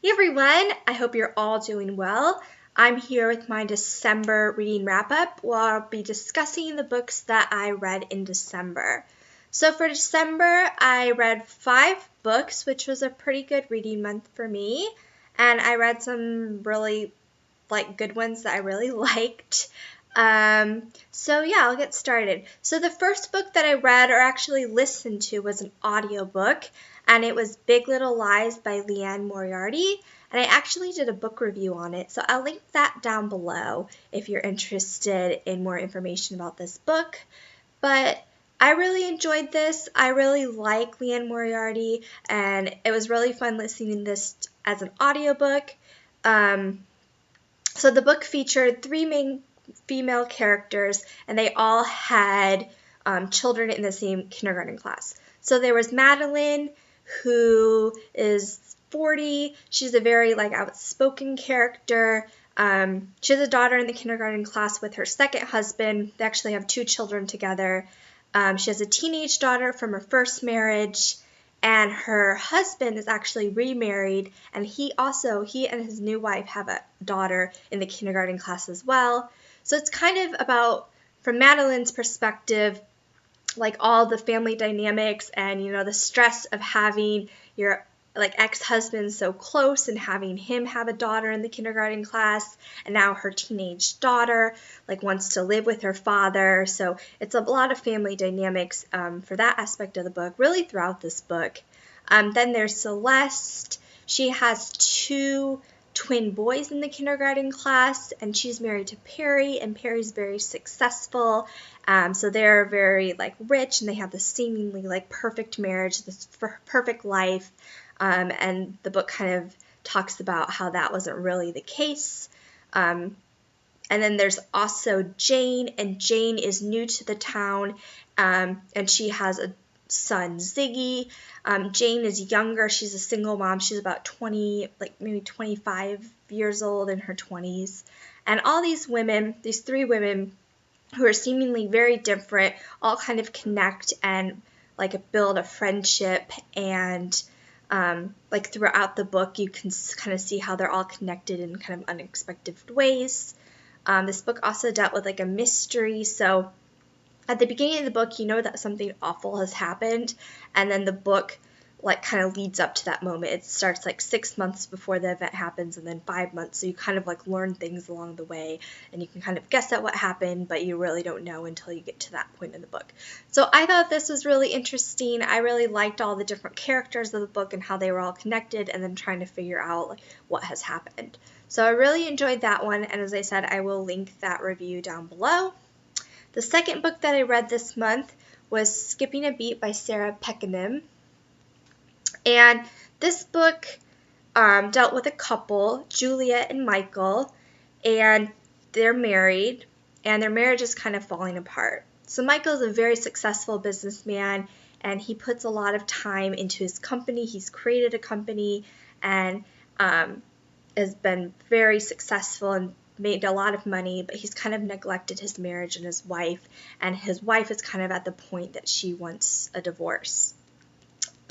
Hey everyone, I hope you're all doing well. I'm here with my December reading wrap-up where I'll be discussing the books that I read in December. So for December, I read 5 books, which was a pretty good reading month for me, and I read some really good ones that I really liked. So yeah, I'll get started. So the first book that I read or actually listened to was an audiobook, and it was Big Little Lies by Liana Moriarty, and I actually did a book review on it, so I'll link that down below if you're interested in more information about this book. But I really enjoyed this. I really like Liana Moriarty, and it was really fun listening to this as an audiobook. So the book featured 3 main female characters, and they all had children in the same kindergarten class. So there was Madeline, who is 40. She's a very outspoken character. She has a daughter in the kindergarten class with her second husband. They actually have 2 children together. She has a teenage daughter from her first marriage, and her husband is actually remarried, and he and his new wife have a daughter in the kindergarten class as well. So it's kind of about, from Madeline's perspective, all the family dynamics and, the stress of having your ex-husband so close and having him have a daughter in the kindergarten class, and now her teenage daughter wants to live with her father. So it's a lot of family dynamics for that aspect of the book, really throughout this book. Then there's Celeste. She has 2 twin boys in the kindergarten class, and she's married to Perry, and Perry's very successful. So they're very rich, and they have this seemingly perfect marriage, this perfect life. And the book kind of talks about how that wasn't really the case. And then there's also Jane, and Jane is new to the town, and she has a son, Ziggy. Jane is younger. She's a single mom. She's about 20, maybe 25 years old, in her 20s. And all these women, these 3 women who are seemingly very different, all kind of connect and build a friendship. And throughout the book, you can kind of see how they're all connected in kind of unexpected ways. This book also dealt with a mystery. So at the beginning of the book, you know that something awful has happened, and then the book kind of leads up to that moment. It starts 6 months before the event happens, and then 5 months, so you kind of learn things along the way, and you can kind of guess at what happened, but you really don't know until you get to that point in the book. So I thought this was really interesting. I really liked all the different characters of the book and how they were all connected, and then trying to figure out what has happened. So I really enjoyed that one, and as I said, I will link that review down below. The second book that I read this month was Skipping a Beat by Sarah Pekkanen. And this book dealt with a couple, Julia and Michael, and they're married, and their marriage is kind of falling apart. So Michael is a very successful businessman, and he puts a lot of time into his company. He's created a company and has been very successful and made a lot of money, but he's kind of neglected his marriage and his wife is kind of at the point that she wants a divorce.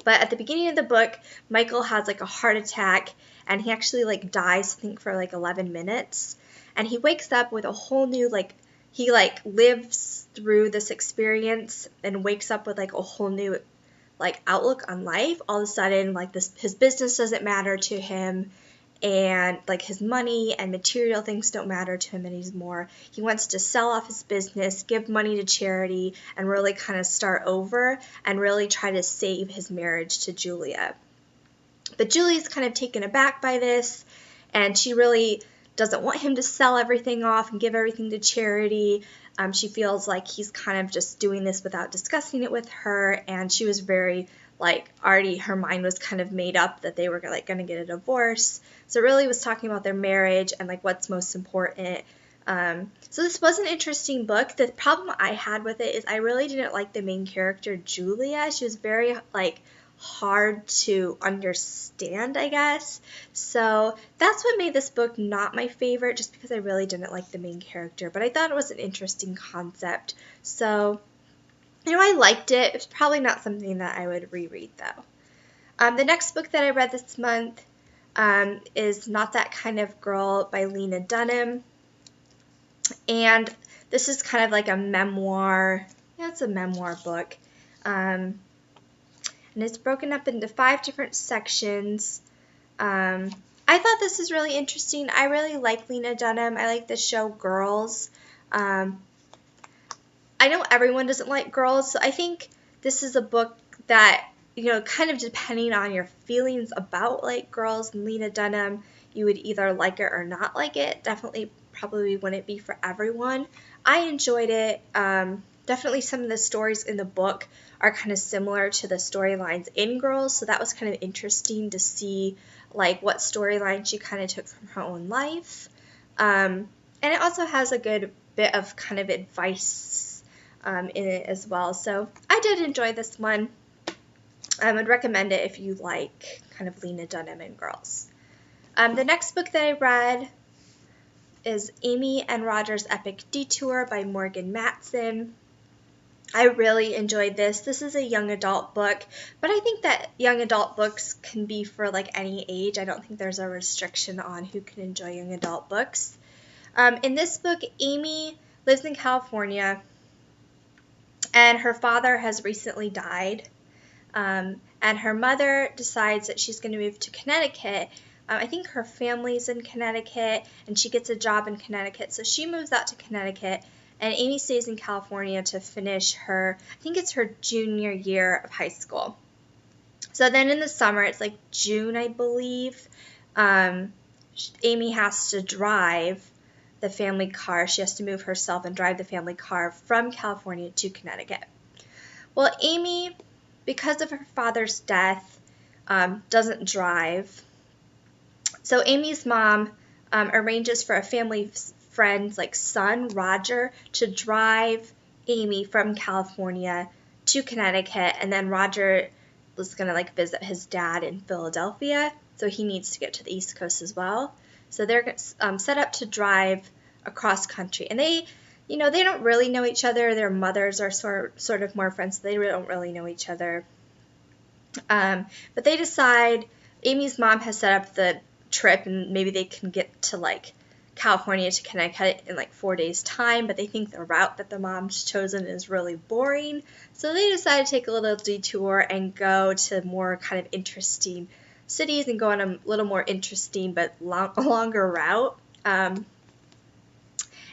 But at the beginning of the book, Michael has a heart attack, and he actually dies, I think, for 11 minutes, and he wakes up with a whole new he lives through this experience and wakes up with a whole new outlook on life. All of a sudden, his business doesn't matter to him, and his money and material things don't matter to him anymore. He wants to sell off his business, give money to charity, and really kind of start over and really try to save his marriage to Julia. But Julia's kind of taken aback by this, and she really doesn't want him to sell everything off and give everything to charity. She feels like he's kind of just doing this without discussing it with her, and she was very already her mind was kind of made up that they were going to get a divorce. So it really was talking about their marriage and what's most important. So this was an interesting book. The problem I had with it is I really didn't like the main character, Julia. She was very hard to understand, I guess. So that's what made this book not my favorite, just because I really didn't like the main character. But I thought it was an interesting concept. So I liked it. It's probably not something that I would reread, though. The next book that I read this month is Not That Kind of Girl by Lena Dunham. And this is kind of like a memoir. Yeah, it's a memoir book. And it's broken up into 5 different sections. I thought this is really interesting. I really like Lena Dunham. I like the show Girls. I know everyone doesn't like Girls, so I think this is a book that, kind of depending on your feelings about like Girls and Lena Dunham, you would either like it or not like it. Definitely probably wouldn't be for everyone. I enjoyed it. Definitely some of the stories in the book are kind of similar to the storylines in Girls, so that was kind of interesting to see like what storyline she kind of took from her own life. And it also has a good bit of kind of advice in it as well. So I did enjoy this one. I would recommend it if you like kind of Lena Dunham and Girls. The next book that I read is Amy and Roger's Epic Detour by Matson. I really enjoyed this. This is a young adult book, but I think that young adult books can be for like any age. I don't think there's a restriction on who can enjoy young adult books. In this book, Amy lives in California, and her father has recently died, and her mother decides that she's going to move to Connecticut. I think her family's in Connecticut, and she gets a job in Connecticut, so she moves out to Connecticut. And Amy stays in California to finish her, I think it's her junior year of high school. So then in the summer, it's like June, I believe, Amy has to drive the family car. She has to move herself and drive the family car from California to Connecticut. Well, Amy, because of her father's death, doesn't drive. So Amy's mom arranges for a family friend's like son, Roger, to drive Amy from California to Connecticut, and then Roger was going to like visit his dad in Philadelphia, so he needs to get to the East Coast as well. So they're set up to drive across country, and they don't really know each other. Their mothers are sort of more friends, so they don't really know each other. But they decide, Amy's mom has set up the trip, and maybe they can get to like California to Connecticut in like 4 days time, but they think the route that the mom's chosen is really boring, so they decide to take a little detour and go to more kind of interesting cities and go on a little more interesting but longer route. And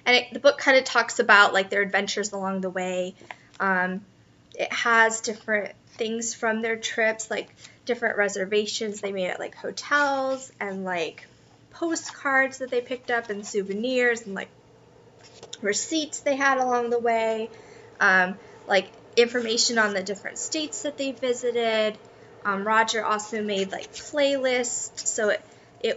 the book kind of talks about like their adventures along the way. It has different things from their trips, like different reservations they made at like hotels, and like postcards that they picked up, and souvenirs, and like receipts they had along the way, like information on the different states that they visited. Roger also made like playlists, so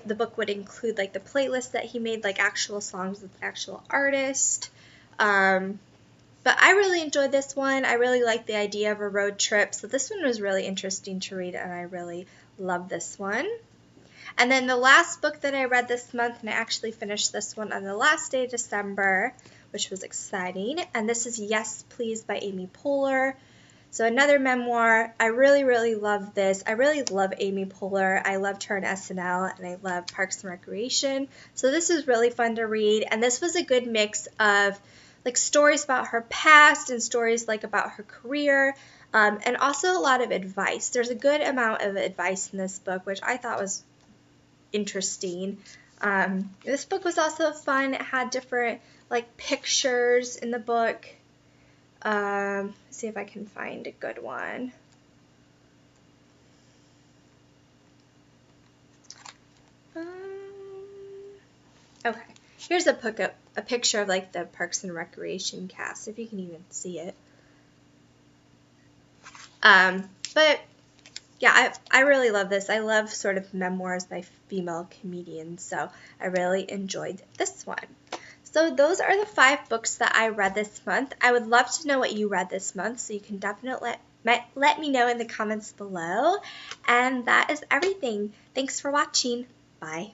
the book would include like the playlist that he made, like actual songs with the actual artist. But I really enjoyed this one. I really liked the idea of a road trip, so this one was really interesting to read, and I really loved this one. And then the last book that I read this month, and I actually finished this one on the last day of December, which was exciting, and this is Yes, Please by Amy Poehler. So another memoir. I really, really love this. I really love Amy Poehler. I loved her in SNL, and I love Parks and Recreation. So this is really fun to read, and this was a good mix of like stories about her past and stories like about her career, and also a lot of advice. There's a good amount of advice in this book, which I thought was interesting. This book was also fun. It had different like pictures in the book. Let's see if I can find a good one. Okay, here's a picture of like the Parks and Recreation cast, if you can even see it. But yeah, I really love this. I love sort of memoirs by female comedians, so I really enjoyed this one. So those are the 5 books that I read this month. I would love to know what you read this month, so you can definitely let me know in the comments below. And that is everything. Thanks for watching. Bye.